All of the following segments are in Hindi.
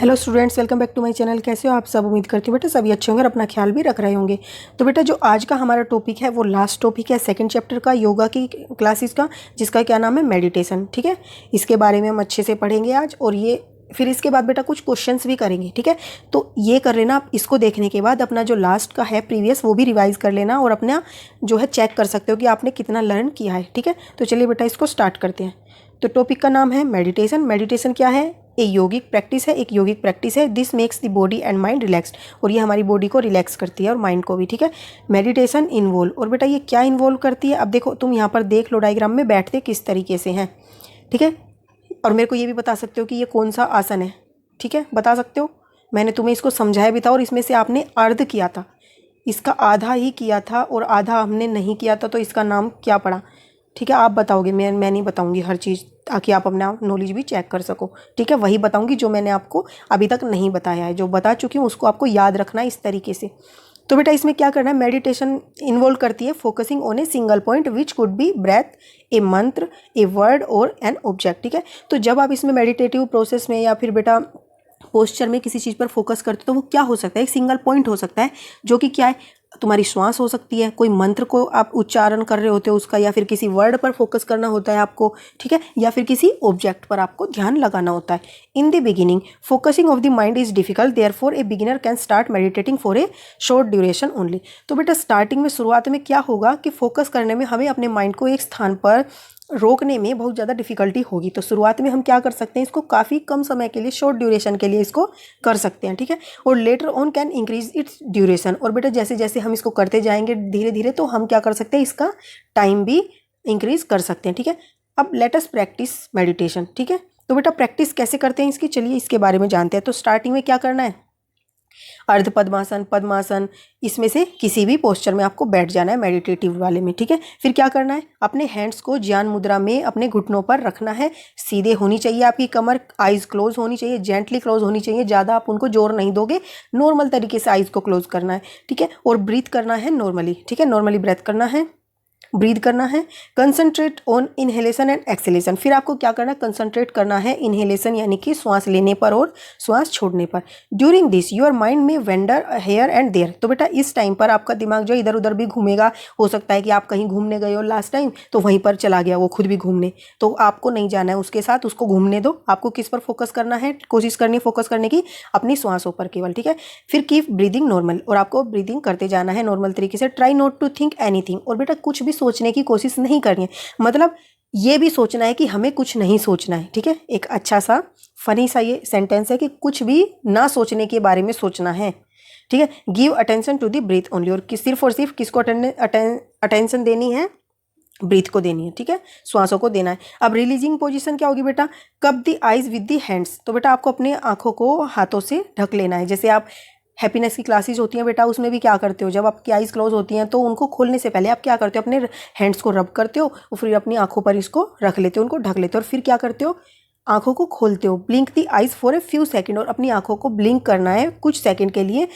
Hello students, welcome back to my channel. कैसे हो आप सब? उम्मीद करती हूँ बेटा सभी अच्छे होंगे और अपना ख्याल भी रख रहे होंगे। तो बेटा जो आज का हमारा टॉपिक है वो लास्ट टॉपिक है सेकंड चैप्टर का, योगा की क्लासेस का, जिसका क्या नाम है, मेडिटेशन। ठीक है, इसके बारे में हम अच्छे से पढ़ेंगे आज। और ये फिर इसके बाद बेटा कुछ क्वेश्चंस भी करेंगे। ठीक है, तो ये कर लेना आप। इसको देखने के बाद अपना जो लास्ट का है प्रीवियस वो भी रिवाइज कर लेना और अपना जो है चेक कर सकते हो कि आपने कितना लर्न किया है। ठीक है, तो चलिए बेटा इसको स्टार्ट करते हैं। तो टॉपिक का नाम है मेडिटेशन। मेडिटेशन क्या है? एक योगिक प्रैक्टिस है। This makes the body and mind relaxed, और ये हमारी बॉडी को रिलैक्स करती है और माइंड को भी। ठीक है, मेडिटेशन इन्वॉल्व, और बेटा ये क्या इन्वॉल्व करती है? अब देखो, तुम यहाँ पर देख लो डायग्राम में बैठते किस तरीके से हैं। ठीक है, और मेरे को ये भी बता सकते हो कि ये कौन सा आसन है। ठीक है, बता सकते हो। मैंने तुम्हें इसको समझाया भी था और इसमें से आपने अर्ध किया था, इसका आधा ही किया था और आधा हमने नहीं किया था, तो इसका नाम क्या पड़ा? ठीक है, आप बताओगे, मैं नहीं बताऊंगी हर चीज़, ताकि आप अपना नॉलेज भी चेक कर सको। ठीक है, वही बताऊंगी जो मैंने आपको अभी तक नहीं बताया है। जो बता चुकी हूँ उसको आपको याद रखना है इस तरीके से। तो बेटा इसमें क्या करना है? मेडिटेशन इन्वॉल्व करती है focusing on a single point which could be breath, a mantra, a word और एन ऑब्जेक्ट। ठीक है, तो जब आप इसमें मेडिटेटिव प्रोसेस में या फिर बेटा पोस्चर में किसी चीज़ पर फोकस करते हो तो वो क्या हो सकता है? एक सिंगल पॉइंट हो सकता है, जो कि क्या है, तुम्हारी श्वास हो सकती है, कोई मंत्र को आप उच्चारण कर रहे होते हो उसका, या फिर किसी वर्ड पर फोकस करना होता है आपको। ठीक है, या फिर किसी ऑब्जेक्ट पर आपको ध्यान लगाना होता है। In the beginning focusing of the mind is difficult, therefore a beginner can start meditating for a short duration only. तो बेटा स्टार्टिंग में, शुरुआत में क्या होगा कि फोकस करने में हमें अपने माइंड को एक स्थान पर रोकने में बहुत ज़्यादा डिफिकल्टी होगी। तो शुरुआत में हम क्या कर सकते हैं, इसको काफ़ी कम समय के लिए, शॉर्ट ड्यूरेशन के लिए इसको कर सकते हैं। ठीक है, और later on can increase its duration, और बेटा जैसे जैसे हम इसको करते जाएंगे धीरे धीरे तो हम क्या कर सकते हैं, इसका टाइम भी इंक्रीज कर सकते हैं। ठीक है, अब लेट अस प्रैक्टिस मेडिटेशन। ठीक है, तो बेटा प्रैक्टिस कैसे करते हैं इसकी, चलिए इसके बारे में जानते हैं। तो स्टार्टिंग में क्या करना है, अर्ध पद्मासन, पद्मासन, इसमें से किसी भी पोस्चर में आपको बैठ जाना है मेडिटेटिव वाले में। ठीक है, फिर क्या करना है, अपने हैंड्स को ज्ञान मुद्रा में अपने घुटनों पर रखना है। सीधे होनी चाहिए आपकी कमर, आइज क्लोज होनी चाहिए, जेंटली क्लोज होनी चाहिए, ज़्यादा आप उनको जोर नहीं दोगे, नॉर्मल तरीके से आइज को क्लोज करना है। ठीक है, और ब्रीथ करना है नॉर्मली। ठीक है, नॉर्मली ब्रेथ करना है, ब्रीथ करना है। Concentrate on inhalation and exhalation, फिर आपको क्या करना है, कंसंट्रेट करना है इनहेलेशन यानी कि श्वास लेने पर और श्वास छोड़ने पर। ड्यूरिंग दिस योर माइंड में वेंडर हेयर एंड देयर, तो बेटा इस टाइम पर आपका दिमाग जो इधर उधर भी घूमेगा। हो सकता है कि आप कहीं घूमने गए हो लास्ट टाइम, तो वहीं पर चला गया वो खुद भी घूमने, तो आपको नहीं जाना है उसके साथ, उसको घूमने दो। आपको किस पर फोकस करना है, कोशिश करनी है फोकस करने की अपनी श्वासों पर केवल। ठीक है, फिर कीप ब्रीदिंग नॉर्मल, और आपको ब्रीदिंग करते जाना है नॉर्मल तरीके से। Try not to think anything, और बेटा कुछ भी सोचने की कोशिश नहीं करनी है, मतलब ये भी सोचना है कि हमें कुछ नहीं सोचना है। ठीक है, एक अच्छा सा फनी सा ये सेंटेंस है कि कुछ भी ना सोचने के बारे में सोचना है। ठीक है, give attention to the breath only, और सिर्फ किसको अटेंशन देनी है, ब्रीथ को देनी है। ठीक है, श्वासों को देना है। अब रिलीजिंग पोजीशन क्या होगी बेटा, cup the eyes with the hands, तो बेटा आपको अपने आंखों को हाथों से ढक लेना है। जैसे आप हैप्पीनेस की क्लासेज होती हैं बेटा, उसमें भी क्या करते हो, जब आपकी आइज़ क्लोज होती हैं तो उनको खोलने से पहले आप क्या करते हो, अपने हैंड्स को रब करते हो और फिर अपनी आंखों पर इसको रख लेते हो, उनको ढक लेते हो, और फिर क्या करते हो, आंखों को खोलते हो। Blink the eyes for a few second, और अपनी आंखों को ब्लिंक करना है कुछ सेकंड के लिए,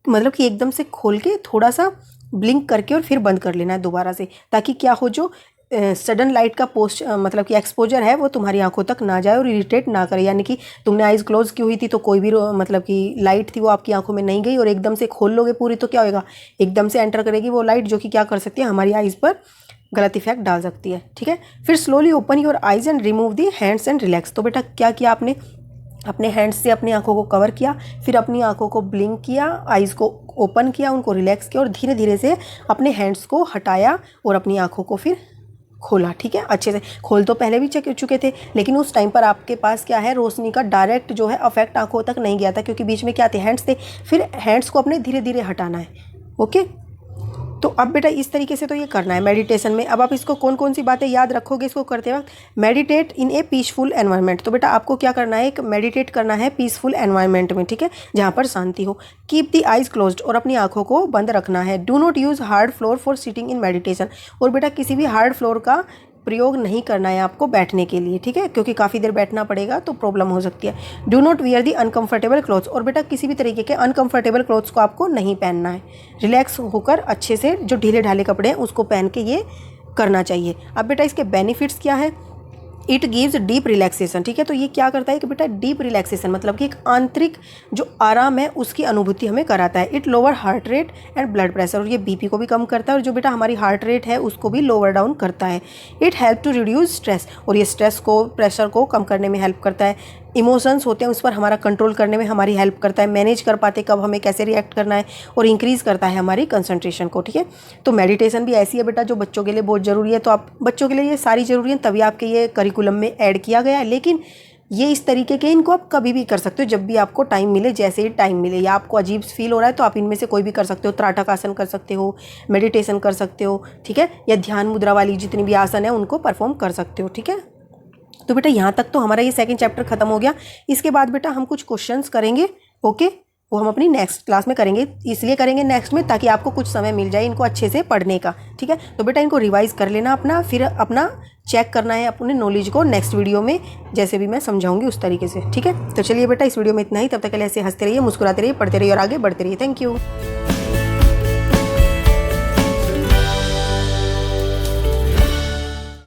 मतलब कि एकदम से खोल के थोड़ा सा ब्लिंक करके और फिर बंद कर लेना है दोबारा से, ताकि क्या हो, जो सडन लाइट का मतलब कि एक्सपोजर है वो तुम्हारी आंखों तक ना जाए और इरिटेट ना करे। यानी कि तुमने आइज़ क्लोज की हुई थी तो कोई भी मतलब कि लाइट थी वो आपकी आंखों में नहीं गई, और एकदम से खोल लोगे पूरी तो क्या होगा, एकदम से एंटर करेगी वो लाइट, जो कि क्या कर सकती है, हमारी आइज़ पर गलत इफेक्ट डाल सकती है। ठीक है, फिर slowly open your eyes and remove the hands and relax, तो बेटा क्या किया आपने, अपने हैंड्स से अपनी आंखों को कवर किया, फिर अपनी आंखों को ब्लिंक किया, आइज़ को ओपन किया, उनको रिलैक्स किया, और धीरे धीरे से अपने हैंड्स को हटाया और अपनी आंखों को फिर खोला। ठीक है, अच्छे से खोल तो पहले भी चुके थे, लेकिन उस टाइम पर आपके पास क्या है, रोशनी का डायरेक्ट जो है अफेक्ट आंखों तक नहीं गया था, क्योंकि बीच में क्या थे, हैंड्स थे। फिर हैंड्स को अपने धीरे धीरे हटाना है। ओके, तो अब बेटा इस तरीके से तो ये करना है मेडिटेशन में। अब आप इसको कौन कौन सी बातें याद रखोगे इसको करते वक्त, मेडिटेट इन ए पीसफुल एनवायरनमेंट, तो बेटा आपको क्या करना है, एक मेडिटेट करना है पीसफुल एनवायरनमेंट में। ठीक है, जहाँ पर शांति हो। कीप द आइज क्लोज्ड, और अपनी आंखों को बंद रखना है। Do not use hard floor for sitting in meditation, और बेटा किसी भी हार्ड फ्लोर का प्रयोग नहीं करना है आपको बैठने के लिए। ठीक है, क्योंकि काफ़ी देर बैठना पड़ेगा तो प्रॉब्लम हो सकती है। Do not wear the uncomfortable clothes, और बेटा किसी भी तरीके के अनकंफर्टेबल क्लोथ्स को आपको नहीं पहनना है। रिलैक्स होकर अच्छे से जो ढीले ढाले कपड़े हैं उसको पहन के ये करना चाहिए। अब बेटा इसके बेनिफिट्स क्या है, इट गिव्स डीप रिलैक्सेशन। ठीक है, तो ये क्या करता है कि बेटा डीप रिलैक्सेशन मतलब कि एक आंतरिक जो आराम है उसकी अनुभूति हमें कराता है। It lower heart rate and blood pressure, और ये बीपी को भी कम करता है, और जो बेटा हमारी हार्ट रेट है उसको भी लोअर डाउन करता है। It help to reduce stress, और ये स्ट्रेस को, प्रेशर को कम करने में हेल्प करता है। इमोशंस होते हैं उस पर हमारा कंट्रोल करने में हमारी हेल्प करता है, मैनेज कर पाते कब हमें कैसे रिएक्ट करना है, और इंक्रीज़ करता है हमारी कंसंट्रेशन को। ठीक है, तो मेडिटेशन भी ऐसी है बेटा जो बच्चों के लिए बहुत ज़रूरी है। तो आप बच्चों के लिए ये सारी ज़रूरी है, तभी आपके ये करिकुलम में ऐड किया गया है। लेकिन ये इस तरीके के इनको आप कभी भी कर सकते हो, जब भी आपको टाइम मिले, जैसे ही टाइम मिले, या आपको अजीब फील हो रहा है तो आप इनमें से कोई भी कर सकते हो। त्राटक आसन कर सकते हो, मेडिटेशन कर सकते हो, ठीक है, या ध्यान मुद्रा वाली जितनी भी आसन है उनको परफॉर्म कर सकते हो। ठीक है, तो बेटा यहाँ तक तो हमारा ये सेकंड चैप्टर खत्म हो गया। इसके बाद बेटा हम कुछ क्वेश्चंस करेंगे, ओके, वो हम अपनी नेक्स्ट क्लास में करेंगे। इसलिए करेंगे नेक्स्ट में ताकि आपको कुछ समय मिल जाए इनको अच्छे से पढ़ने का। ठीक है, तो बेटा इनको रिवाइज कर लेना अपना, फिर अपना चेक करना है अपने नॉलेज को नेक्स्ट वीडियो में, जैसे भी मैं समझाऊंगी उस तरीके से। ठीक है, तो चलिए बेटा इस वीडियो में इतना ही। तब तक के लिए ऐसे हंसते रहिए, मुस्कुराते रहिए, पढ़ते रहिए और आगे बढ़ते रहिए। Thank you.